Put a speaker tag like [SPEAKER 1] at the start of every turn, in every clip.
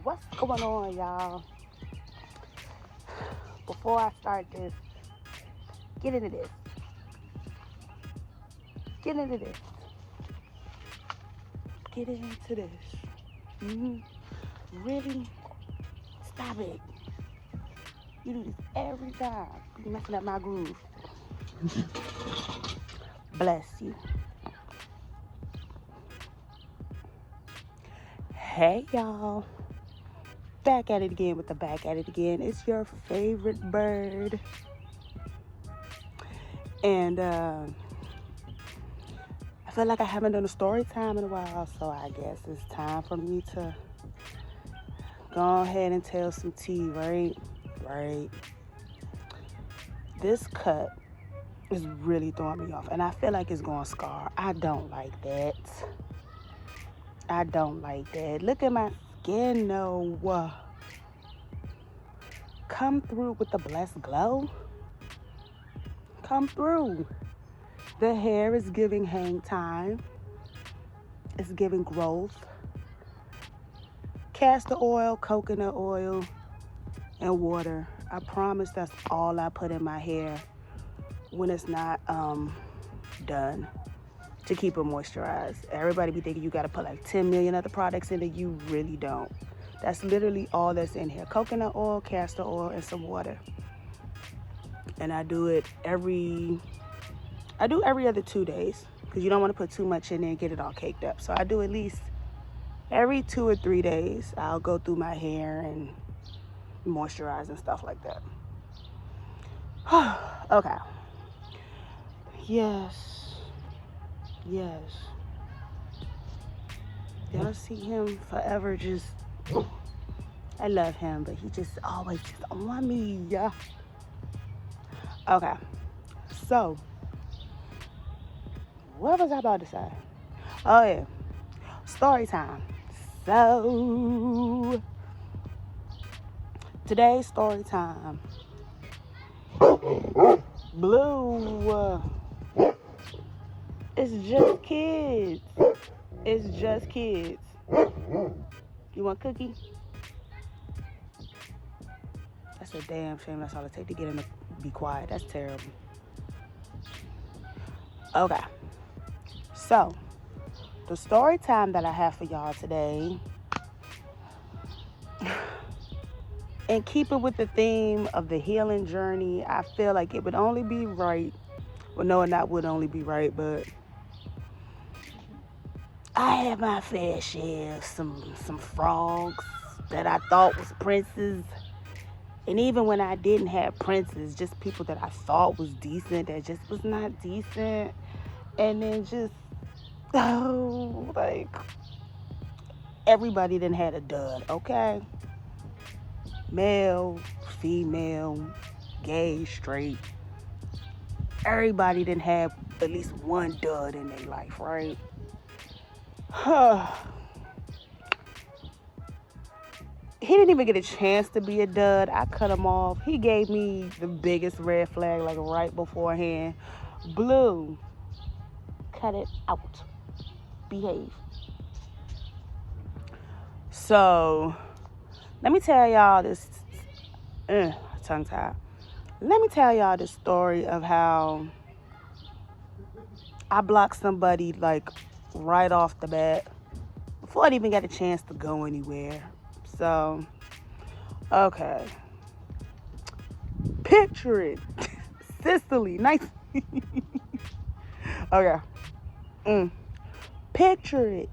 [SPEAKER 1] What's going on, y'all? Before I start this, get into this. Get into this. Get into this. Really? Stop it. You do this every time. You messing up my groove. Bless you. Hey, y'all. Back at it again with the back at it again. It's your favorite bird. And I feel like I haven't done a story time in a while, so I guess it's time for me to go ahead and tell some tea, right? Right. This cut is really throwing me off, and I feel like it's going to scar. I don't like that. I don't like that. Look at my skin, though. Come through with the blessed glow. Come through. The hair is giving hang time. It's giving growth. Castor oil, coconut oil, and water. I promise that's all I put in my hair when it's not done to keep it moisturized. Everybody be thinking you got to put like 10 million other products in it. You really don't. That's literally all that's in here. Coconut oil, castor oil, and some water. And I do it every other 2 days because you don't want to put too much in there and get it all caked up. So I do at least every 2 or 3 days. I'll go through my hair and moisturize and stuff like that. Okay. Yes. Y'all see him forever just... I love him, but he just always just on me. Yeah. Okay. So, what was I about to say? Oh, yeah. Story time. So, today's story time. Blue. It's just kids. It's just kids. You want a cookie? That's a damn shame. That's all it takes to get him to be quiet. That's terrible. Okay. So, the story time that I have for y'all today, and keep it with the theme of the healing journey, I feel like it would only be right. Well, no, it not would only be right, but I had my fair share of some frogs that I thought was princes. And even when I didn't have princes, just people that I thought was decent that just was not decent. And then just, like, everybody done had a dud, okay? Male, female, gay, straight. Everybody done have at least one dud in their life, right? He didn't even get a chance to be a dud. I cut him off. He gave me the biggest red flag, like right beforehand. Blue, cut it out. Behave. So, let me tell y'all this, tongue tied. Let me tell y'all the story of how I blocked somebody like right off the bat before it even got a chance to go anywhere. So, okay. Picture it. Sicily. Nice. Okay. Picture it.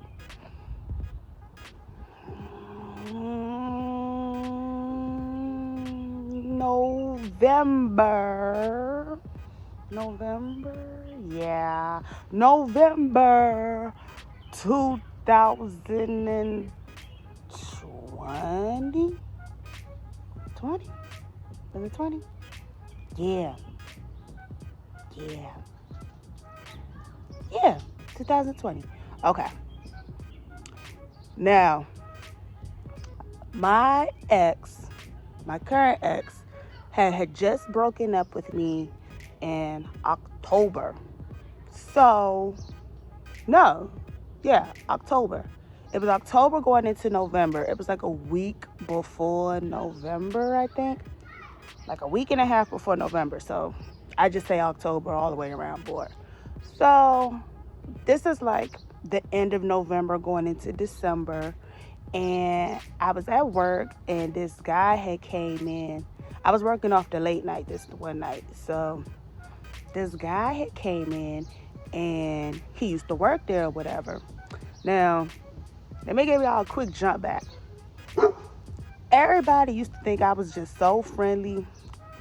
[SPEAKER 1] November? Yeah. November 2020? 20? Was it 20? Yeah. 2020. Okay. Now, my current ex, had just broken up with me in October. So, no. Yeah, October. It was October going into November. It was like a week before November, I think. Like a week and a half before November. So I just say October all the way around board. So this is like the end of November going into December. And I was at work and this guy had came in. I was working off the late night this one night. So this guy had came in and he used to work there or whatever. Now, let me give y'all a quick jump back. Everybody used to think I was just so friendly.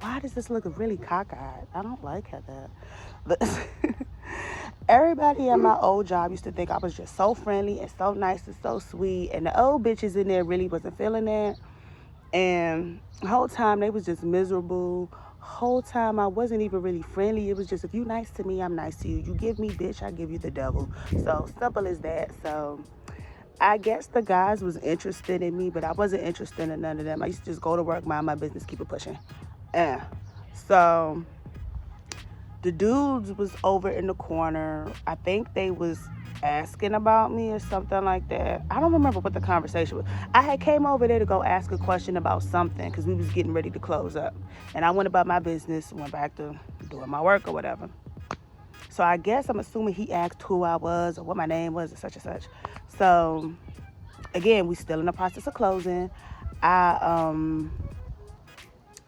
[SPEAKER 1] Why does this look really cockeyed? I don't like that. But everybody at my old job used to think I was just so friendly and so nice and so sweet. And the old bitches in there really wasn't feeling that. And the whole time they was just miserable. Whole time I wasn't even really friendly. It was just, if you nice to me, I'm nice to you. You give me bitch, I give you the devil. So simple as that. So I guess the guys was interested in me, but I wasn't interested in none of them. I used to just go to work, mind my business, keep it pushing. So the dudes was over in the corner. I think they was asking about me or something like that. I don't remember what the conversation was. I had came over there to go ask a question about something because we was getting ready to close up. And I went about my business, went back to doing my work or whatever. So I guess I'm assuming he asked who I was or what my name was or such and such. So again, we still in the process of closing. I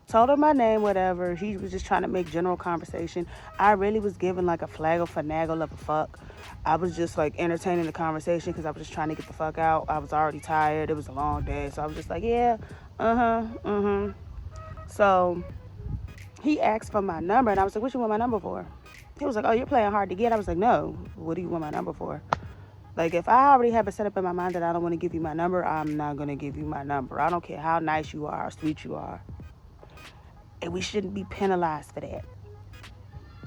[SPEAKER 1] told him my name, whatever. He was just trying to make general conversation. I really was giving like a flag of finagle of a fuck. I was just like entertaining the conversation because I was just trying to get the fuck out. I was already tired. It was a long day. So I was just like, yeah, So he asked for my number and I was like, what you want my number for? He was like, oh, you're playing hard to get. I was like, no, what do you want my number for? Like, if I already have it set up in my mind that I don't want to give you my number, I'm not going to give you my number. I don't care how nice you are, how sweet you are. And we shouldn't be penalized for that.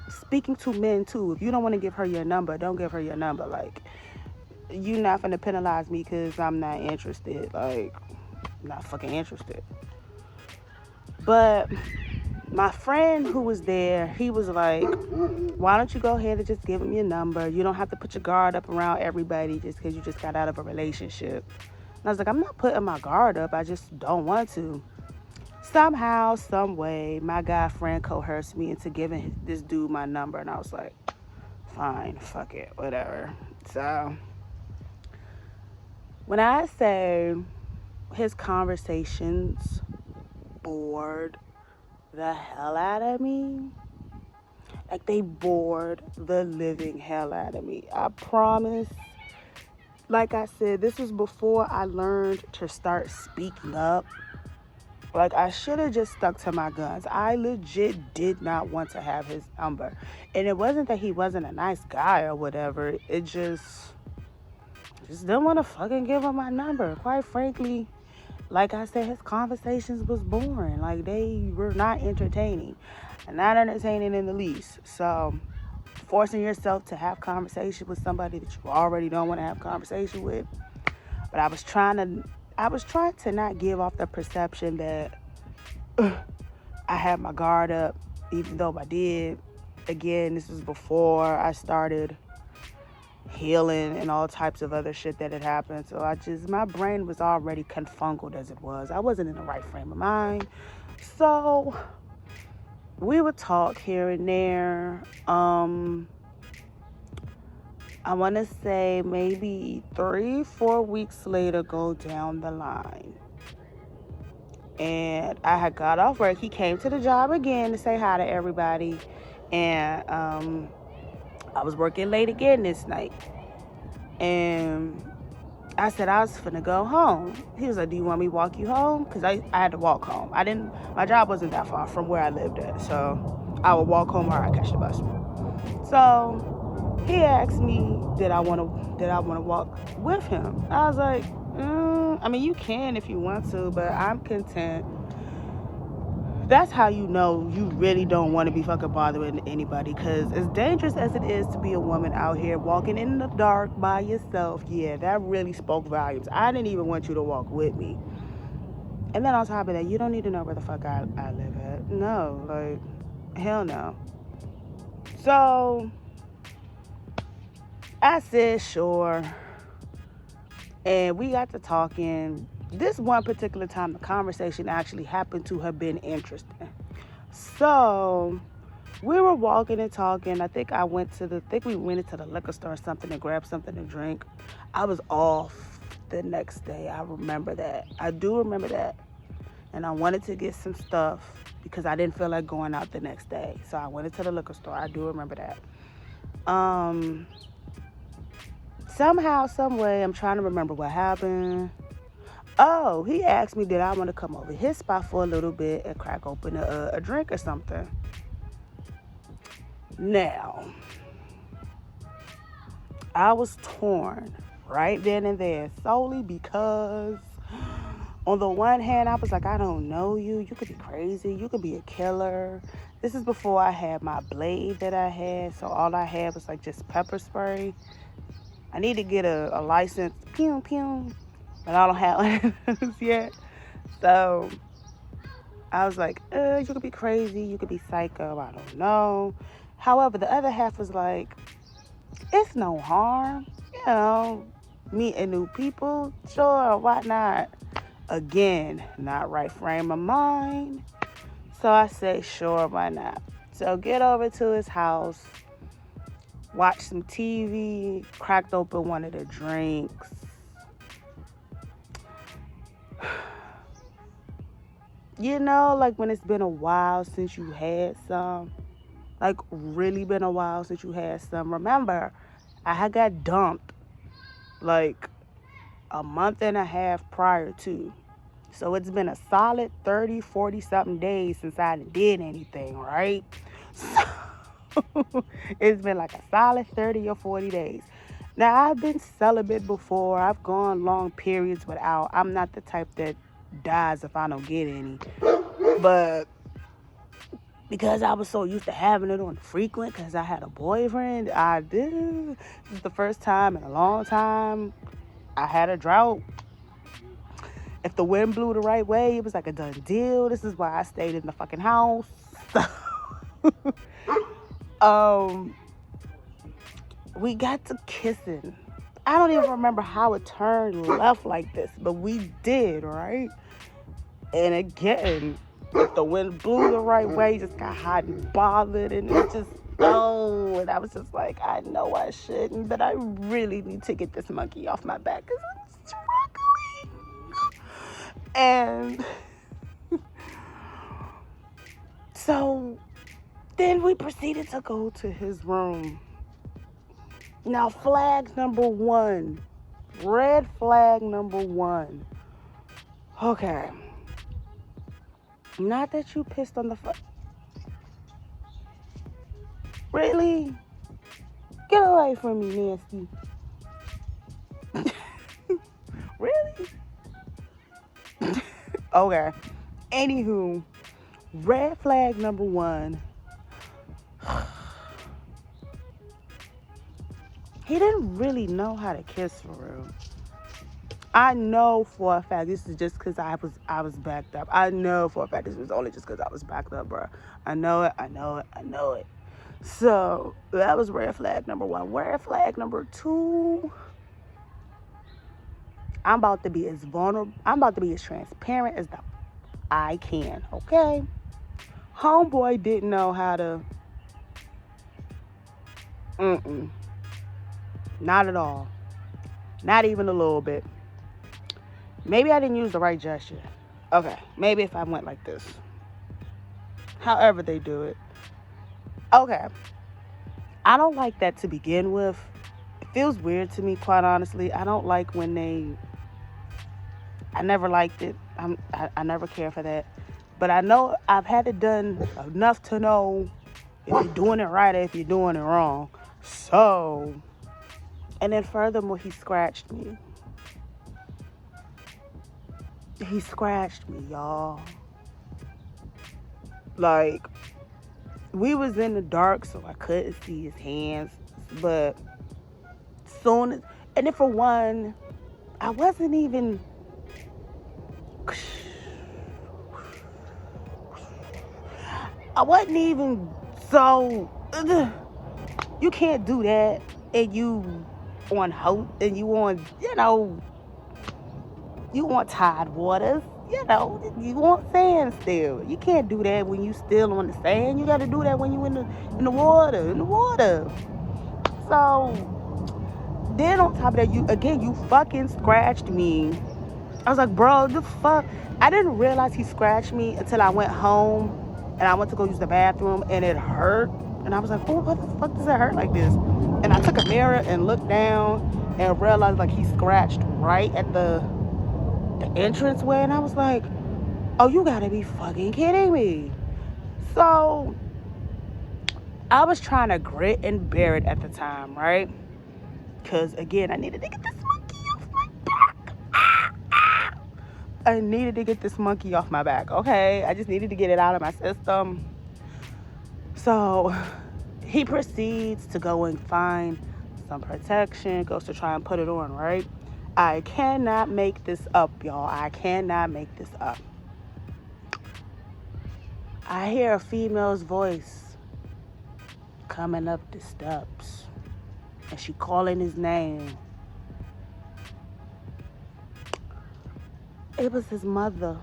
[SPEAKER 1] Speaking to men, too, if you don't want to give her your number, don't give her your number. Like, you're not going to penalize me because I'm not interested. Like, I'm not fucking interested. But my friend who was there, he was like, why don't you go ahead and just give him your number? You don't have to put your guard up around everybody just because you just got out of a relationship. And I was like, I'm not putting my guard up. I just don't want to. Somehow, some way, my guy friend coerced me into giving this dude my number. And I was like, fine, fuck it, whatever. So when I say his conversations bored the hell out of me, like they bored the living hell out of me. I promise. Like I said, this was before I learned to start speaking up. Like, I should have just stuck to my guns. I legit did not want to have his number. And it wasn't that he wasn't a nice guy or whatever. It just didn't want to fucking give him my number. Quite frankly, like I said, his conversations was boring. Like, they were not entertaining. Not entertaining in the least. So, forcing yourself to have conversation with somebody that you already don't want to have conversation with. But I was trying to not give off the perception that I had my guard up, even though I did. Again, this was before I started healing and all types of other shit that had happened. So my brain was already confungled as it was. I wasn't in the right frame of mind. So we would talk here and there. I want to say maybe 3-4 weeks later, go down the line. And I had got off work. He came to the job again to say hi to everybody. And I was working late again this night. And I said I was finna go home. He was like, do you want me to walk you home? Because I had to walk home. My job wasn't that far from where I lived at. So I would walk home or I'd catch the bus. So he asked me, did I want to walk with him? I was like, I mean, you can if you want to, but I'm content. That's how you know you really don't want to be fucking bothering anybody, because as dangerous as it is to be a woman out here walking in the dark by yourself, yeah, that really spoke volumes. I didn't even want you to walk with me. And then on top of that, you don't need to know where the fuck I live at. No, like, hell no. So I said, sure. And we got to talking. This one particular time, the conversation actually happened to have been interesting. So we were walking and talking. I think we went into the liquor store or something to grab something to drink. I was off the next day. I remember that. I do remember that. And I wanted to get some stuff because I didn't feel like going out the next day. So I went into the liquor store. I do remember that. Somehow, some way, I'm trying to remember what happened. Oh, he asked me did I want to come over his spot for a little bit and crack open a drink or something. Now, I was torn right then and there solely because on the one hand, I was like, I don't know you. You could be crazy. You could be a killer. This is before I had my blade that I had. So all I had was like just pepper spray. I need to get a license. Pew, pew. But I don't have one of those yet. So I was like, you could be crazy. You could be psycho. I don't know. However, the other half was like, it's no harm. Meeting new people. Sure, why not? Again, not right frame of mind. So I say, sure, why not? So get over to his house, watch some TV, cracked open one of the drinks. Like when it's been a while since you had some, like really been a while since you had some. Remember, I had got dumped like a month and a half prior to. So it's been a solid 30, 40 something days since I did anything, right? So it's been like a solid 30 or 40 days. Now, I've been celibate before. I've gone long periods without. I'm not the type that dies if I don't get any. But because I was so used to having it on frequent because I had a boyfriend, this is the first time in a long time I had a drought. If the wind blew the right way, it was like a done deal. This is why I stayed in the fucking house. We got to kissing. I don't even remember how it turned left like this, but we did, right? And again, if the wind blew the right way, just got hot and bothered, and it just, and I was just like, I know I shouldn't, but I really need to get this monkey off my back because I'm struggling. And so then we proceeded to go to his room. Now, flag number one. Red flag number one. Okay. Not that you pissed on the Really? Get away from me, nasty. Really? Okay. Anywho, red flag number one. He didn't really know how to kiss for real. I know for a fact this is just because I was backed up. I know for a fact this was only just because I was backed up, bro. I know it. So that was red flag number one. Red flag number two. I'm about to be as vulnerable. I'm about to be as transparent as I can. Okay. Homeboy didn't know how to. Not at all. Not even a little bit. Maybe I didn't use the right gesture. Okay, maybe if I went like this. However they do it. Okay. I don't like that to begin with. It feels weird to me, quite honestly. I don't like when I never liked it. I never care for that. But I know I've had it done enough to know if you're doing it right or if you're doing it wrong. So, and then furthermore, he scratched me. He scratched me, y'all. Like, we was in the dark, so I couldn't see his hands. But soon as, and then for one, I wasn't even. So. You can't do that, and you on hope, and you on, You want Tide waters. You want sand still. You can't do that when you still on the sand. You got to do that when you in the water. In the water. So then on top of that, you fucking scratched me. I was like, bro, the fuck. I didn't realize he scratched me until I went home and I went to go use the bathroom and it hurt. And I was like, oh, what the fuck does it hurt like this? And I took a mirror and looked down and realized like he scratched right at the entranceway. And I was like, oh, you gotta be fucking kidding me. So I was trying to grit and bear it at the time, right? Because again, I needed to get this monkey off my back. I needed to get this monkey off my back, okay? I just needed to get it out of my system. So he proceeds to go and find some protection, goes to try and put it on, right? I cannot make this up, y'all. I cannot make this up. I hear a female's voice coming up the steps, and she calling his name. It was his mother.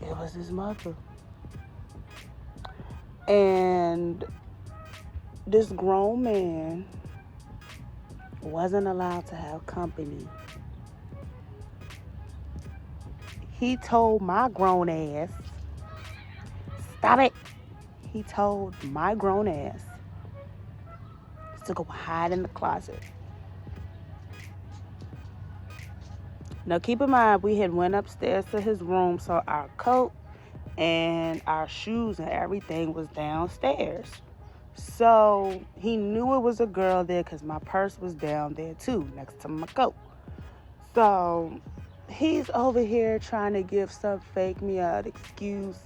[SPEAKER 1] It was his mother. And this grown man wasn't allowed to have company. He told my grown ass, stop it. He told my grown ass to go hide in the closet. Now keep in mind, we had went upstairs to his room, so our coat and our shoes and everything was downstairs. So he knew it was a girl there because my purse was down there too, next to my coat. So he's over here trying to give some fake me out excuse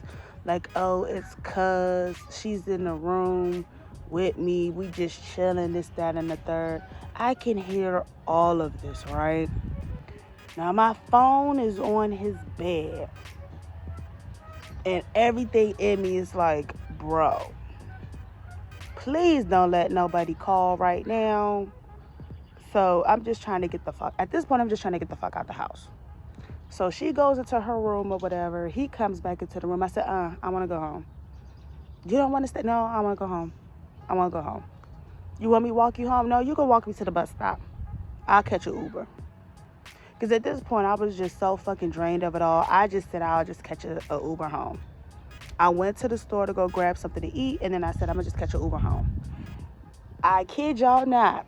[SPEAKER 1] like, oh, it's cause she's in the room with me, we just chilling, this, that, and the third. I can hear all of this, right? Now my phone is on his bed and everything in me is like, bro, please don't let nobody call right now. So I'm just trying to get the fuck, at this point, I'm just trying to get the fuck out the house. So she goes into her room or whatever. He comes back into the room. I said, I want to go home. You don't want to stay? No, I want to go home. I want to go home. You want me to walk you home? No, you can walk me to the bus stop. I'll catch an Uber. Because at this point, I was just so fucking drained of it all. I just said I'll just catch a Uber home. I went to the store to go grab something to eat, and then I said I'm going to just catch an Uber home. I kid y'all not.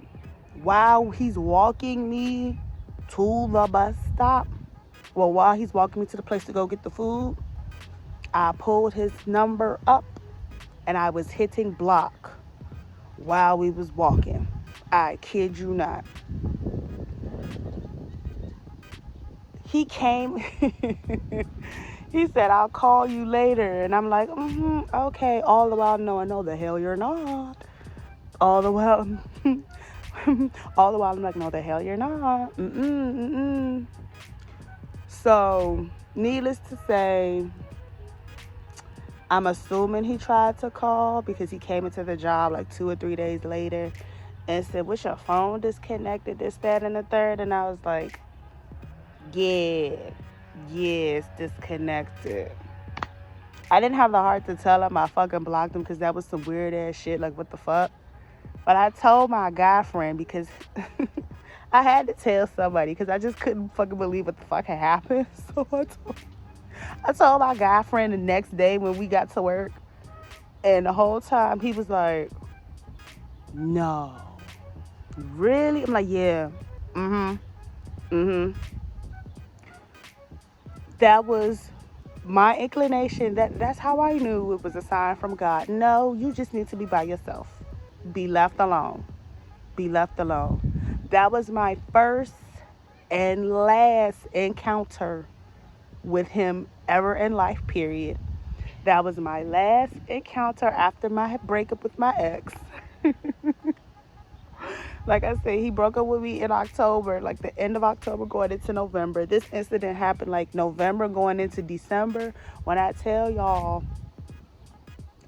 [SPEAKER 1] While he's walking me to the bus stop, well, while he's walking me to the place to go get the food, I pulled his number up, and I was hitting block while we was walking. I kid you not. He came, he said, I'll call you later. And I'm like, okay. All the while knowing, no, the hell you're not. All the while, I'm like, no, the hell you're not. So, needless to say, I'm assuming he tried to call because he came into the job like 2 or 3 days later and said, was your phone disconnected, this, that, and the third? And I was like, yes, disconnected. I didn't have the heart to tell him I fucking blocked him because that was some weird ass shit, like what the fuck. But I told my guy friend because I had to tell somebody because I just couldn't fucking believe what the fuck had happened. So I told my guy friend the next day when we got to work, and the whole time he was like, no, really? I'm like, yeah, that was my inclination. That's how I knew it was a sign from God. No, you just need to be by yourself. Be left alone. Be left alone. That was my first and last encounter with him ever in life, period. That was my last encounter after my breakup with my ex. Like I said, he broke up with me in October, like the end of October going into November. This incident happened like November going into December. When I tell y'all,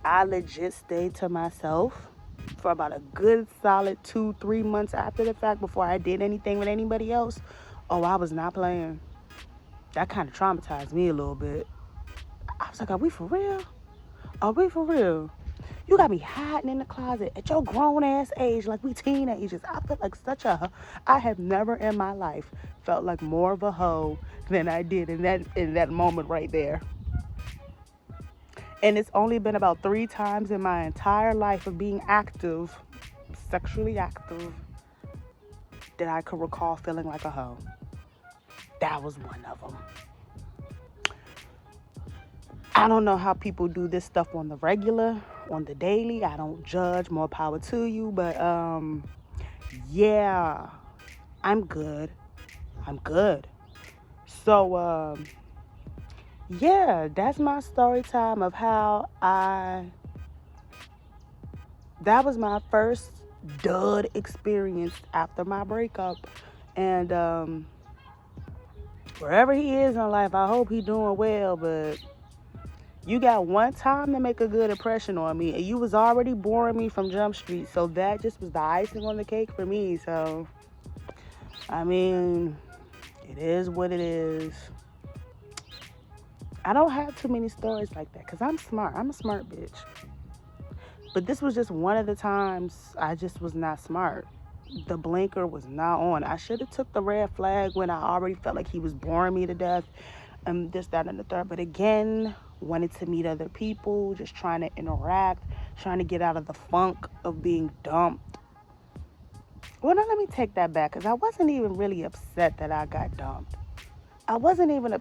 [SPEAKER 1] I legit stayed to myself for about a good solid 2-3 months after the fact before I did anything with anybody else. Oh, I was not playing. That kind of traumatized me a little bit. I was like, are we for real? Are we for real? You got me hiding in the closet at your grown ass age, like we teenagers. I feel like I have never in my life felt like more of a hoe than I did in that moment right there. And it's only been about 3 times in my entire life of being active, sexually active, that I could recall feeling like a hoe. That was one of them. I don't know how people do this stuff on the regular, on the daily. I don't judge, more power to you. But yeah, I'm good. I'm good. So yeah, that's my story time of how that was my first dud experience after my breakup. And wherever he is in life, I hope he doing well, but you got one time to make a good impression on me, and you was already boring me from Jump Street, so that just was the icing on the cake for me. So, I mean, it is what it is. I don't have too many stories like that, because I'm smart. I'm a smart bitch. But this was just one of the times I just was not smart. The blinker was not on. I should have took the red flag when I already felt like he was boring me to death, and this, that, and the third. But again, wanted to meet other people, just trying to interact, trying to get out of the funk of being dumped. Well, now let me take that back, because I wasn't even really upset that I got dumped. I wasn't even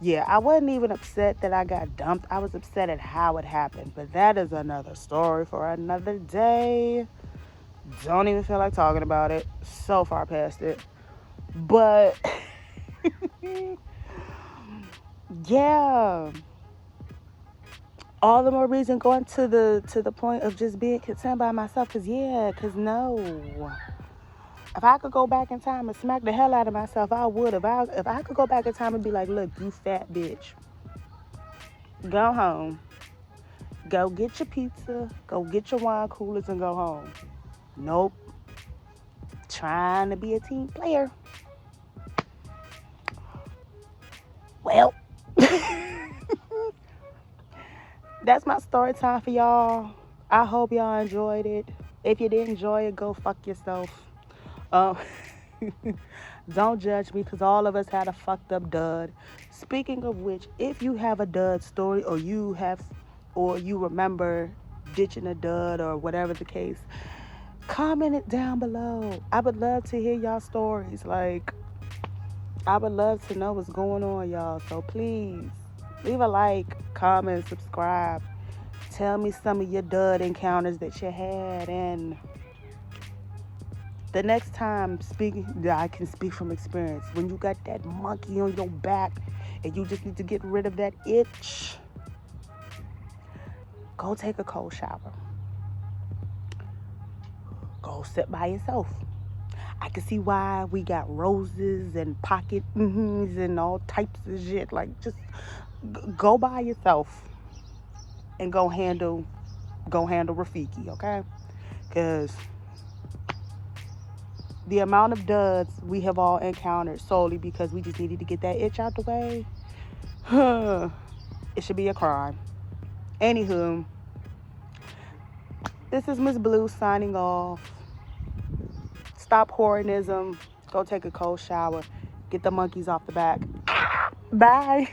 [SPEAKER 1] I wasn't even upset that I got dumped. I was upset at how it happened. But that is another story for another day. Don't even feel like talking about it. So far past it. But yeah. All the more reason going to the point of just being concerned by myself. Cause no. If I could go back in time and smack the hell out of myself, I would. If I could go back in time and be like, look, you fat bitch. Go home. Go get your pizza. Go get your wine coolers and go home. Nope. Trying to be a team player. Well, that's my story time for y'all. I hope y'all enjoyed it. If you didn't enjoy it, go fuck yourself. Um, don't judge me, because all of us had a fucked up dud. Speaking of which, if you have a dud story, or you remember ditching a dud or whatever the case, comment it down below. I would love to hear y'all stories. Like, I would love to know what's going on, y'all. So please leave a like, comment, subscribe. Tell me some of your dud encounters that you had, and the next time I can speak from experience. When you got that monkey on your back and you just need to get rid of that itch, go take a cold shower. Go sit by yourself. I can see why we got roses and pocket and all types of shit. Like, just go by yourself and go handle Rafiki, okay? Because the amount of duds we have all encountered solely because we just needed to get that itch out the way, it should be a crime. Anywho, this is Miss Blue signing off. Stop whoreism. Go take a cold shower. Get the monkeys off the back. Bye.